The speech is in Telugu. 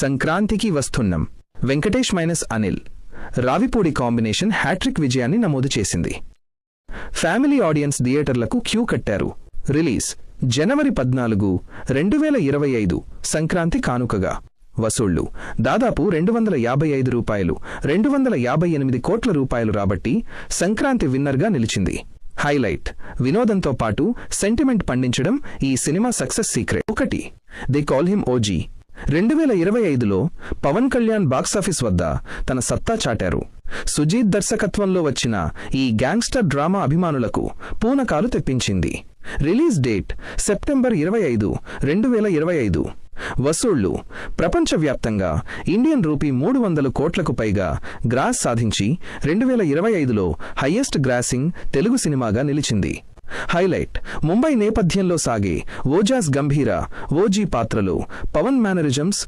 సంక్రాంతికి వస్తున్నాం. Venkatesh minus Anil Ravipudi combination hat trick విజయాన్ని నమోదు చేసింది. ఫ్యామిలీ ఆడియన్స్ థియేటర్లకు క్యూ కట్టారు. రిలీజ్ జనవరి 14, 2025 సంక్రాంతి కానుకగా. వసూళ్లు దాదాపు రూ. 258 కోట్ల రూపాయలు రాబట్టి సంక్రాంతి విన్నర్గా నిలిచింది. హైలైట్ వినోదంతో పాటు సెంటిమెంట్ పండించడం ఈ cinema success secret. 1 they call him OG. 2025లో పవన్ కళ్యాణ్ బాక్సాఫీస్ వద్ద తన సత్తా చాటారు. సుజీత్ దర్శకత్వంలో వచ్చిన ఈ గ్యాంగ్స్టర్ డ్రామా అభిమానులకు పూనకాలు తెప్పించింది. Release date September 25, 2025. వసూళ్లు ప్రపంచవ్యాప్తంగా ఇండియన్ రూపీ 300 కోట్లకు పైగా గ్రాస్ సాధించి 2025లో హయ్యెస్ట్ గ్రాసింగ్ తెలుగు సినిమాగా నిలిచింది. హైలైట్ ముంబై నేపథ్యంలో సాగే ఓజాస్ గంభీర ఓజీ పాత్రలో పవన్ మేనరిజమ్స్